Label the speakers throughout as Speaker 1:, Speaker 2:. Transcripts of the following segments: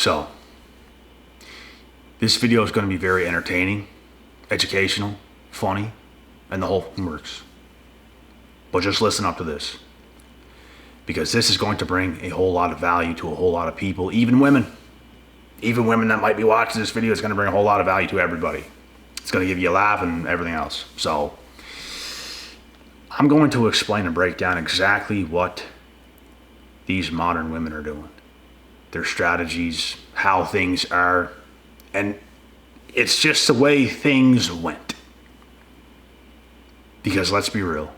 Speaker 1: So, this video is going to be very entertaining, educational, funny, and the whole works. But just listen up to this. Because this is going to bring a whole lot of value to a whole lot of people, even women. Even women that might be watching this video, it's going to bring a whole lot of value to everybody. It's going to give you a laugh and everything else. So, I'm going to explain and break down exactly what these modern women are doing. Their strategies, how things are, and it's just the way things went. Because let's be real.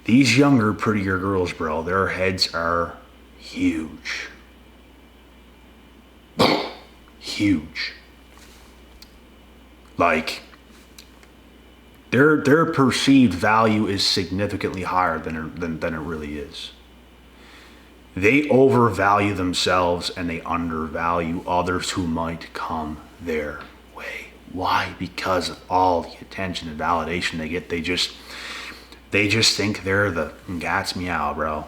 Speaker 1: These younger, prettier girls, bro, their heads are huge. Huge. Like, their perceived value is significantly higher than it really is. They overvalue themselves and they undervalue others who might come their way. Why? Because of all the attention and validation they get. They just think they're the cat's meow, bro.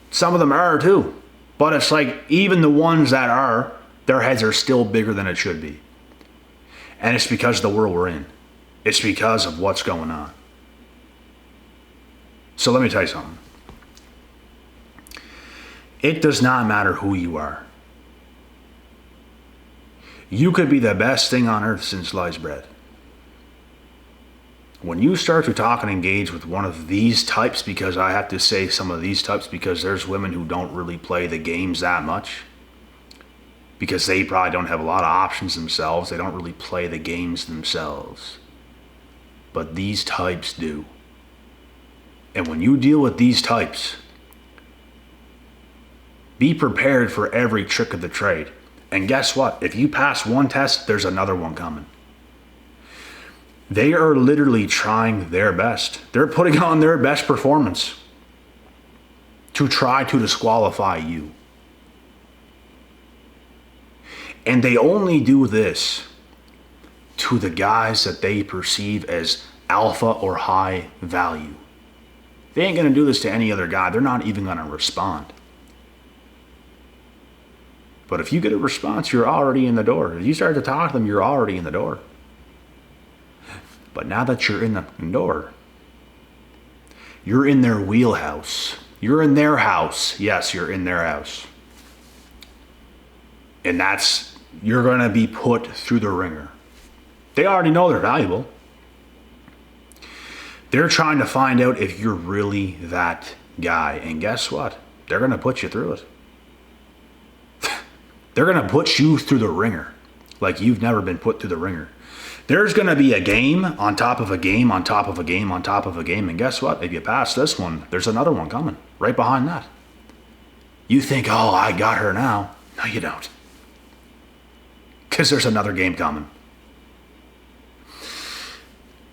Speaker 1: Some of them are too. But it's like, even the ones that are, their heads are still bigger than it should be. And it's because of the world we're in. It's because of what's going on. So let me tell you something. It does not matter who you are. You could be the best thing on earth since sliced bread. When you start to talk and engage with one of these types, because I have to say some of these types because there's women who don't really play the games that much, because they probably don't have a lot of options themselves. They don't really play the games themselves. But these types do. And when you deal with these types, be prepared for every trick of the trade. And guess what? If you pass one test, there's another one coming. They are literally trying their best. They're putting on their best performance to try to disqualify you. And they only do this to the guys that they perceive as alpha or high value. They ain't going to do this to any other guy. They're not even going to respond. But if you get a response, you're already in the door. If you start to talk to them, you're already in the door. But now that you're in the door, you're in their wheelhouse. You're in their house. Yes, you're in their house. And you're going to be put through the ringer. They already know they're valuable. They're trying to find out if you're really that guy. And guess what? They're going to put you through it. They're going to put you through the ringer like you've never been put through the ringer. There's going to be a game on top of a game on top of a game on top of a game. And guess what? If you pass this one, there's another one coming right behind that. You think, oh, I got her now. No, you don't. Because there's another game coming.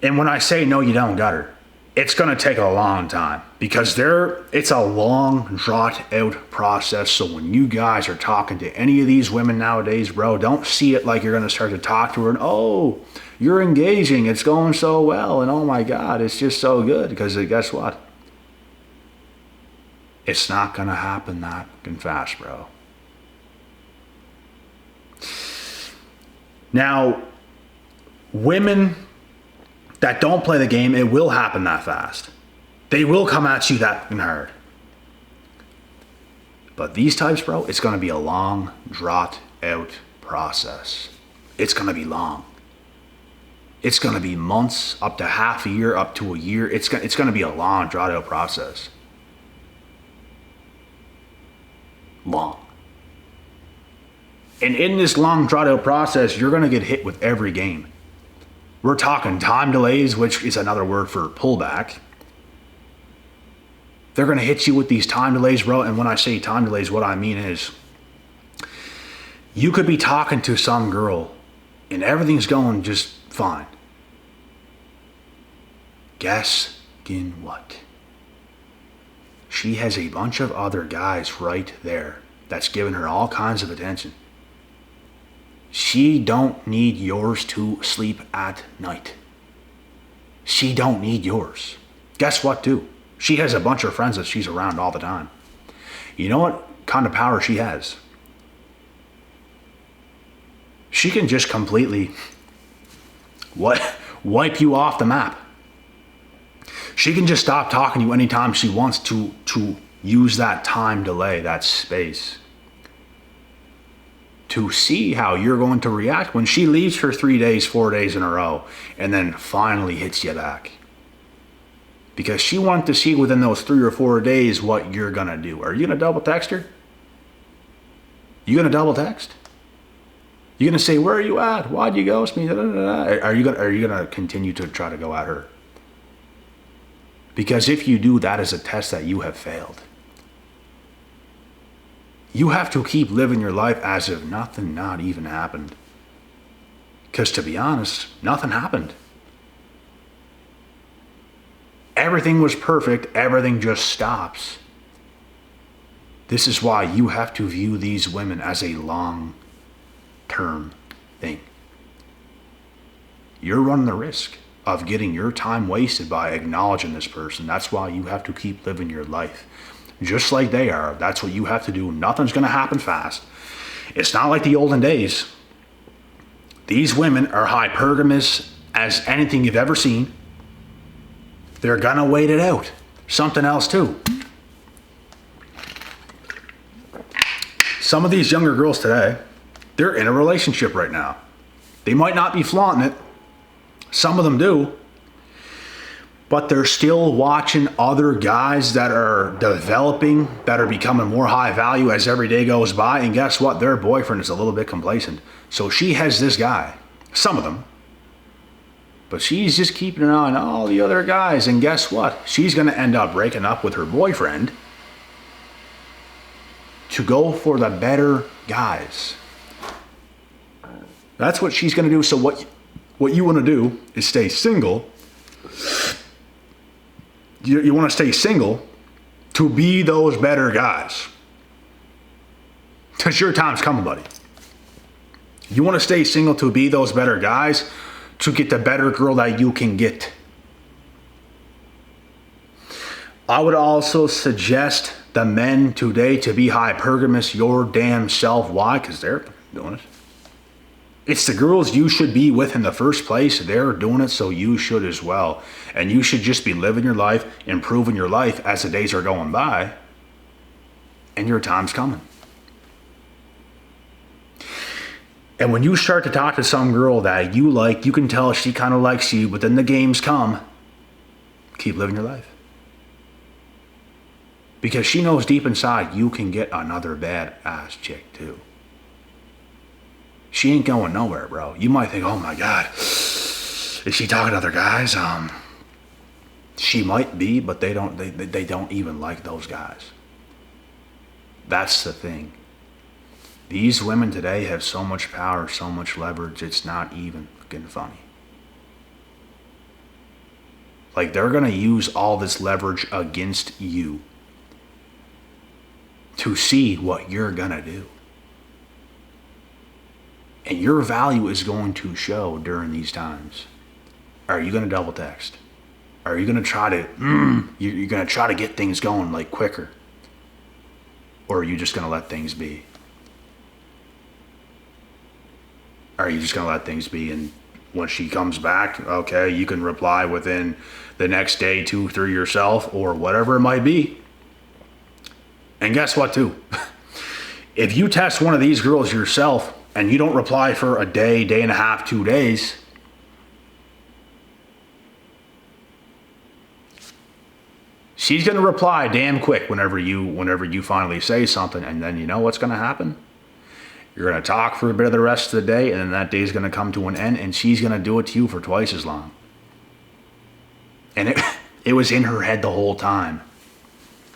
Speaker 1: And when I say no, you don't got her, it's going to take a long time because it's a long, drawn-out process. So when you guys are talking to any of these women nowadays, bro, don't see it like you're going to start to talk to her and, oh, you're engaging, it's going so well, and oh my God, it's just so good. Because guess what? It's not going to happen that fast, bro. Now, women that don't play the game, it will happen that fast. They will come at you that hard. But these types, bro, it's going to be a long, drawn-out process. It's going to be long. It's going to be months, up to half a year, up to a year. It's going to be a long, drawn-out process. Long. And in this long, drawn-out process, you're going to get hit with every game. We're talking time delays, which is another word for pullback. They're going to hit you with these time delays, bro. And when I say time delays, what I mean is you could be talking to some girl and everything's going just fine. Guess what? She has a bunch of other guys right there that's giving her all kinds of attention. She don't need yours to sleep at night. She don't need yours. Guess what, too? She has a bunch of friends that she's around all the time. You know what kind of power she has? she can just completely wipe you off the map. She can just stop talking to you anytime she wants to use that time delay, that space, to see how you're going to react when she leaves for 3 days, 4 days in a row, and then finally hits you back. Because she wanted to see within those 3 or 4 days what you're going to do. Are you going to double text her? You going to double text? You going to say, where are you at? Why'd you ghost me? Da, da, da, da. Are you going to continue to try to go at her? Because if you do, that is a test that you have failed. You have to keep living your life as if nothing not even happened. Because to be honest, nothing happened. Everything was perfect. Everything just stops. This is why you have to view these women as a long-term thing. You're running the risk of getting your time wasted by acknowledging this person. That's why you have to keep living your life. Just like they are, that's what you have to do. Nothing's going to happen fast. It's not like the olden days. These women are hypergamous as anything you've ever seen. They're going to wait it out. Something else too. Some of these younger girls today, they're in a relationship right now. They might not be flaunting it. Some of them do. But they're still watching other guys that are developing, that are becoming more high value as every day goes by. And guess what? Their boyfriend is a little bit complacent. So she has this guy. Some of them. But she's just keeping an eye on all the other guys. And guess what? She's going to end up breaking up with her boyfriend to go for the better guys. That's what she's going to do. So what you want to do is stay single. You want to stay single to be those better guys. Because your time's coming, buddy. You want to stay single to be those better guys, to get the better girl that you can get. I would also suggest the men today to be hypergamous your damn self. Why? Because they're doing it. It's the girls you should be with in the first place. They're doing it, so you should as well. And you should just be living your life, improving your life as the days are going by. And your time's coming. And when you start to talk to some girl that you like, you can tell she kind of likes you, but then the games come. Keep living your life. Because she knows deep inside you can get another badass chick too. She ain't going nowhere, bro. You might think, oh my God, is she talking to other guys? She might be, but they don't even like those guys. That's the thing. These women today have so much power, so much leverage, it's not even fucking funny. Like, they're gonna use all this leverage against you to see what you're gonna do. And your value is going to show during these times. Are you going to double text? Are you going to try to, you're going to try to get things going like quicker? Or are you just going to let things be? Are you just going to let things be, and when she comes back, okay, you can reply within the next day, 2, 3 yourself, or whatever it might be. And guess what too? If you test one of these girls yourself, and you don't reply for a day, day and a half, 2 days, she's going to reply damn quick whenever you finally say something. And then you know what's going to happen? You're going to talk for a bit of the rest of the day, and then that day is going to come to an end, and she's going to do it to you for twice as long. And it was in her head the whole time.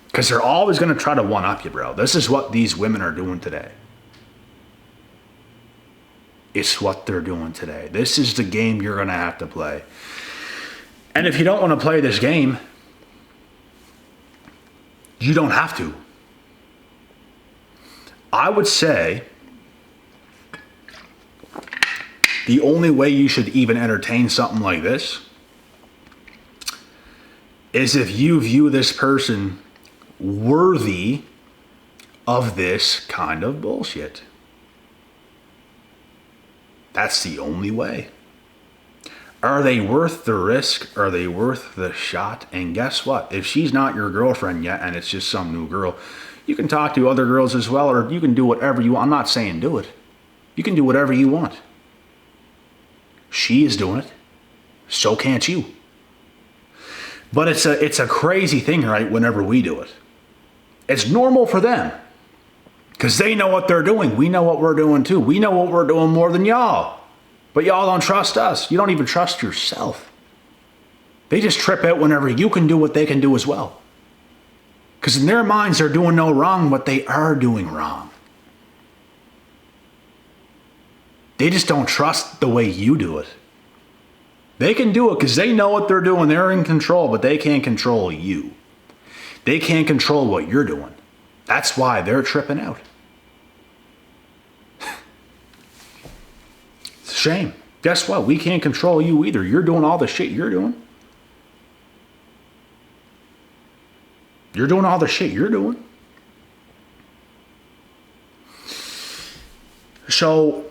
Speaker 1: Because they're always going to try to one-up you, bro. This is what these women are doing today. It's what they're doing today. This is the game you're going to have to play. And if you don't want to play this game, you don't have to. I would say the only way you should even entertain something like this is if you view this person worthy of this kind of bullshit. That's the only way. Are they worth the risk? Are they worth the shot? And guess what? If she's not your girlfriend yet and it's just some new girl, you can talk to other girls as well, or you can do whatever you want. I'm not saying do it. You can do whatever you want. She is doing it. So can't you. But it's a crazy thing, right, whenever we do it. It's normal for them. Because they know what they're doing. We know what we're doing too. We know what we're doing more than y'all. But y'all don't trust us. You don't even trust yourself. They just trip out whenever you can do what they can do as well. Because in their minds, they're doing no wrong, but they are doing wrong. They just don't trust the way you do it. They can do it because they know what they're doing. They're in control, but they can't control you. They can't control what you're doing. That's why they're tripping out. It's a shame. Guess what? We can't control you either. You're doing all the shit you're doing. You're doing all the shit you're doing. So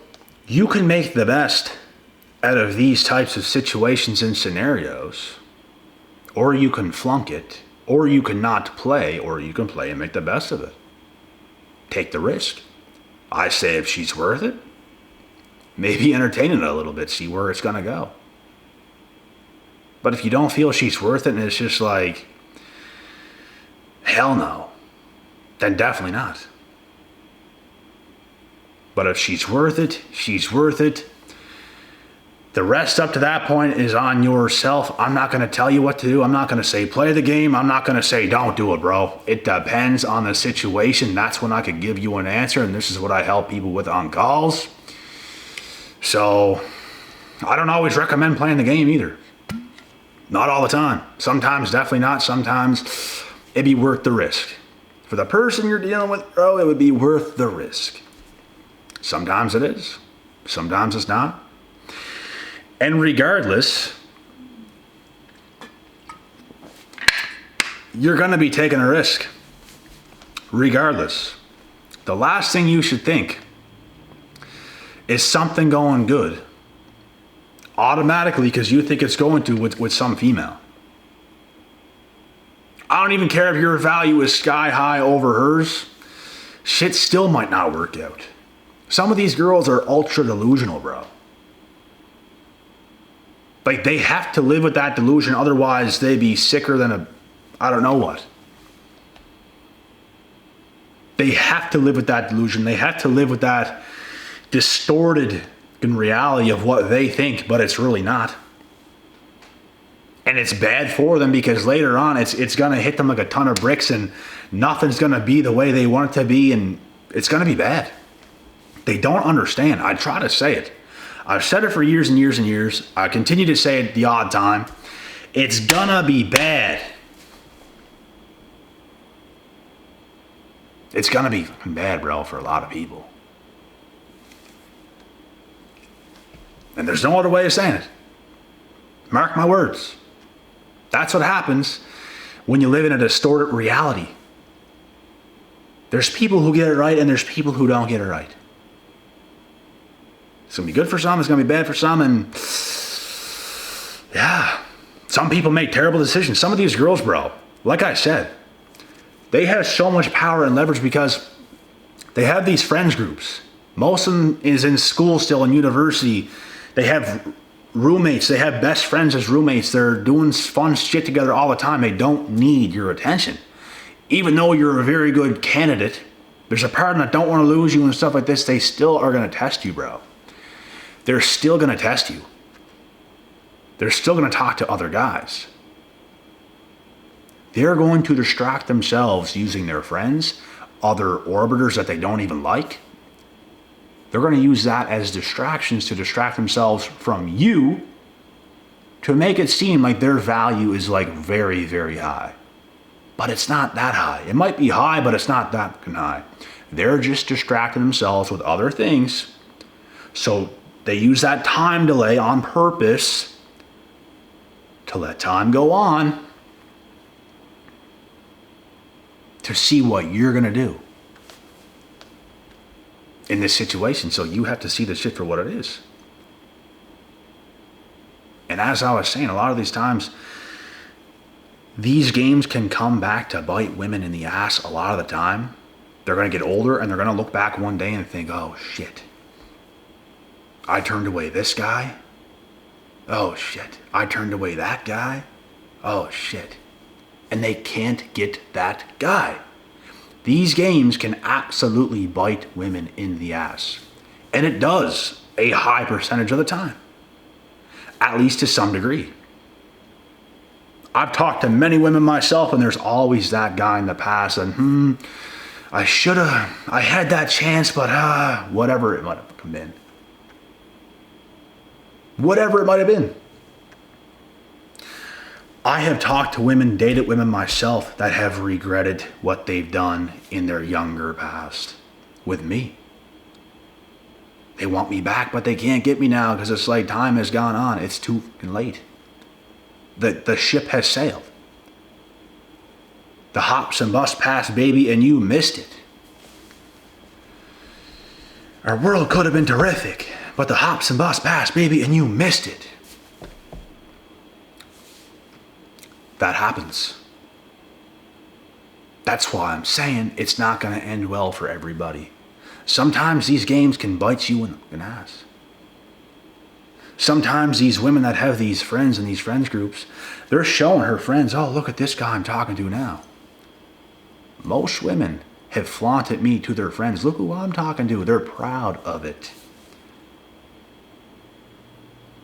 Speaker 1: you can make the best out of these types of situations and scenarios, or you can flunk it, or you can not play, or you can play and make the best of it. Take the risk. I say if she's worth it, maybe entertain it a little bit, see where it's going to go. But if you don't feel she's worth it and it's just like, hell no, then definitely not. But if she's worth it, she's worth it. The rest up to that point is on yourself. I'm not going to tell you what to do. I'm not going to say play the game. I'm not going to say don't do it, bro. It depends on the situation. That's when I could give you an answer, and this is what I help people with on calls. So I don't always recommend playing the game either. Not all the time. Sometimes definitely not. Sometimes it'd be worth the risk. For the person you're dealing with, bro, it would be worth the risk. Sometimes it is. Sometimes it's not. And regardless, you're going to be taking a risk. Regardless. The last thing you should think is something going good automatically because you think it's going to with some female. I don't even care if your value is sky high over hers. Shit still might not work out. Some of these girls are ultra delusional, bro. Like, they have to live with that delusion, otherwise they'd be sicker than I don't know what. They have to live with that delusion. They have to live with that distorted in reality of what they think, but it's really not. And it's bad for them because later on it's going to hit them like a ton of bricks and nothing's going to be the way they want it to be, and it's going to be bad. They don't understand. I try to say it. I've said it for years and years and years. I continue to say it the odd time. It's gonna be bad. It's gonna be bad, bro, for a lot of people. And there's no other way of saying it. Mark my words. That's what happens when you live in a distorted reality. There's people who get it right and there's people who don't get it right. It's going to be good for some, it's going to be bad for some, and yeah, some people make terrible decisions. Some of these girls, bro, like I said, they have so much power and leverage because they have these friends groups. Most of them is in school still, in university. They have roommates, they have best friends as roommates. They're doing fun shit together all the time. They don't need your attention. Even though you're a very good candidate, there's a part of them that don't want to lose you and stuff like this. They still are going to test you, bro. They're still going to test you. They're still going to talk to other guys. They're going to distract themselves using their friends, other orbiters that they don't even like. They're going to use that as distractions to distract themselves from you to make it seem like their value is like very, very high. But it's not that high. It might be high, but it's not that high. They're just distracting themselves with other things. So they use that time delay on purpose to let time go on to see what you're going to do in this situation. So you have to see the shit for what it is. And as I was saying, a lot of these times, these games can come back to bite women in the ass a lot of the time. They're going to get older and they're going to look back one day and think, oh shit, I turned away this guy. Oh shit, I turned away that guy. Oh shit. And they can't get that guy. These games can absolutely bite women in the ass. And it does a high percentage of the time. At least to some degree. I've talked to many women myself, and there's always that guy in the past and I had that chance, but whatever it might have been. Whatever it might have been. I have talked to women, dated women myself, that have regretted what they've done in their younger past with me. They want me back, but they can't get me now because it's like time has gone on. It's too late. The ship has sailed. The hops and bus passed, baby, and you missed it. Our world could have been terrific, but the hops and bus passed, baby, and you missed it. That happens. That's why I'm saying it's not going to end well for everybody. Sometimes these games can bite you in the ass. Sometimes these women that have these friends in these friends groups, they're showing her friends, oh, look at this guy I'm talking to now. Most women have flaunted me to their friends. Look who I'm talking to. They're proud of it.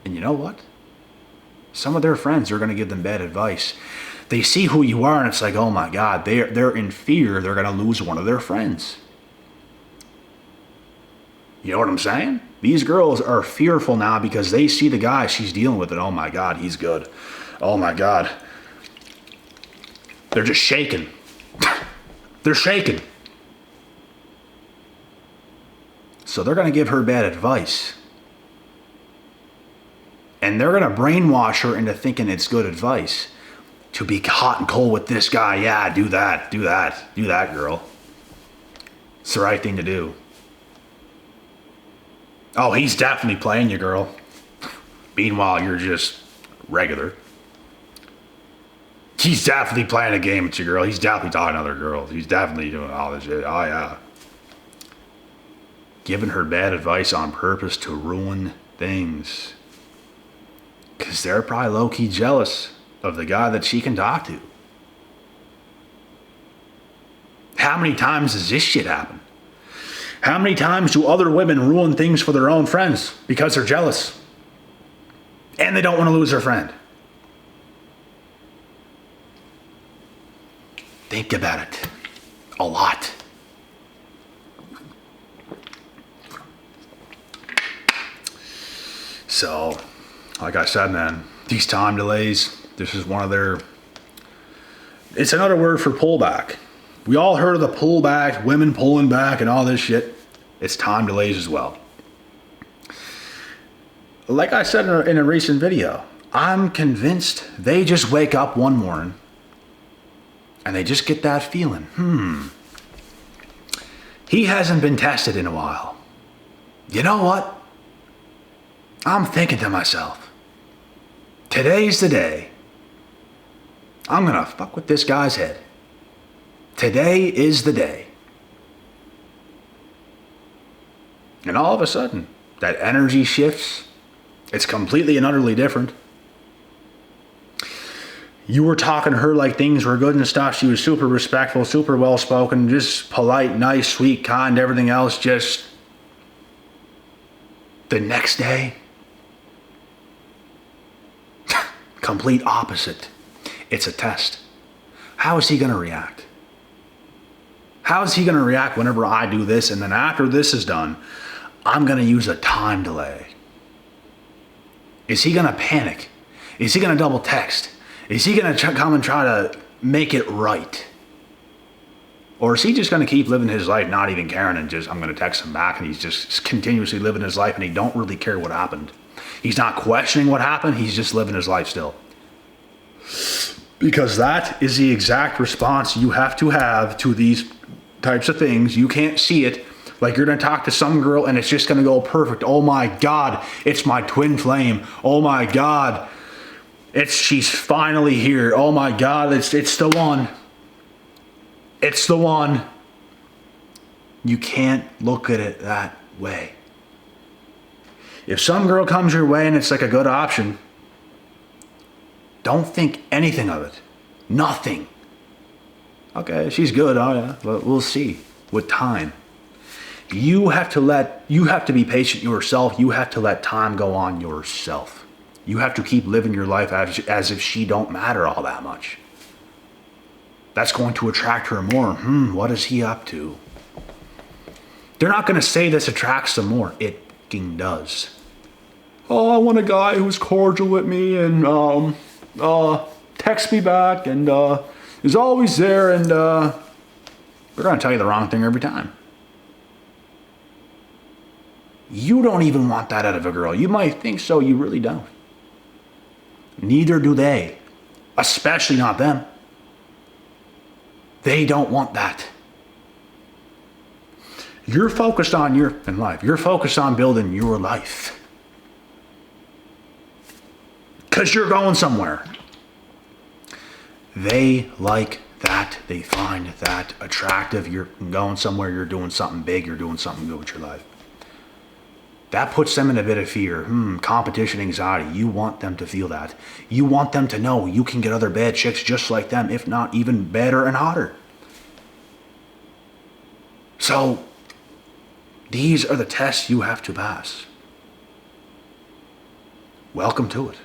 Speaker 1: And you know what? Some of their friends are going to give them bad advice. They see who you are and it's like, oh my God, they're in fear they're going to lose one of their friends. You know what I'm saying? These girls are fearful now because they see the guy she's dealing with and oh my God, he's good. Oh my God. They're just shaking. They're shaking. So they're going to give her bad advice. And they're going to brainwash her into thinking it's good advice. To be hot and cold with this guy. Yeah, do that, girl. It's the right thing to do. Oh, he's definitely playing you, girl. Meanwhile, you're just regular. He's definitely playing a game with you, girl. He's definitely talking to other girls. He's definitely doing all this shit. Oh, yeah. Giving her bad advice on purpose to ruin things. Because they're probably low-key jealous of the guy that she can talk to. How many times does this shit happen? How many times do other women ruin things for their own friends because they're jealous? And they don't want to lose their friend. Think about it. A lot. So, like I said, man, these time delays, this is one of their... It's another word for pullback. We all heard of the pullback, women pulling back and all this shit. It's time delays as well. Like I said in a recent video, I'm convinced they just wake up one morning and they just get that feeling, he hasn't been tested in a while. You know what? I'm thinking to myself, today's the day. I'm gonna fuck with this guy's head. Today is the day. And all of a sudden, that energy shifts. It's completely and utterly different. You were talking to her like things were good and stuff. She was super respectful, super well-spoken, just polite, nice, sweet, kind, everything else. Just the next day, complete opposite. It's a test. How is he going to react? How is he going to react whenever I do this? And then after this is done, I'm going to use a time delay. Is he going to panic? Is he going to double text? Is he going to come and try to make it right? Or is he just going to keep living his life, not even caring, and just, I'm going to text him back, and he's just continuously living his life, and he don't really care what happened. He's not questioning what happened. He's just living his life still. Because that is the exact response you have to these types of things. You can't see it. Like you're going to talk to some girl and it's just going to go perfect. Oh my God, it's my twin flame. Oh my God, She's finally here. Oh my God, it's the one. It's the one. You can't look at it that way. If some girl comes your way and it's like a good option, don't think anything of it. Nothing. Okay, she's good, oh yeah, but we'll see with time. You have to be patient yourself. You have to let time go on yourself. You have to keep living your life as if she don't matter all that much. That's going to attract her more. What is he up to? They're not going to say this attracts them more. It fucking does. Oh, I want a guy who's cordial with me and texts me back and is always there, and they're going to tell you the wrong thing every time. You don't even want that out of a girl. You might think so, you really don't. Neither do they. Especially not them. They don't want that. You're focused on your life. You're focused on building your life. Because you're going somewhere. They like that. They find that attractive. You're going somewhere. You're doing something big. You're doing something good with your life. That puts them in a bit of fear. Competition anxiety. You want them to feel that. You want them to know you can get other bad chicks just like them, if not even better and hotter. So, these are the tests you have to pass. Welcome to it.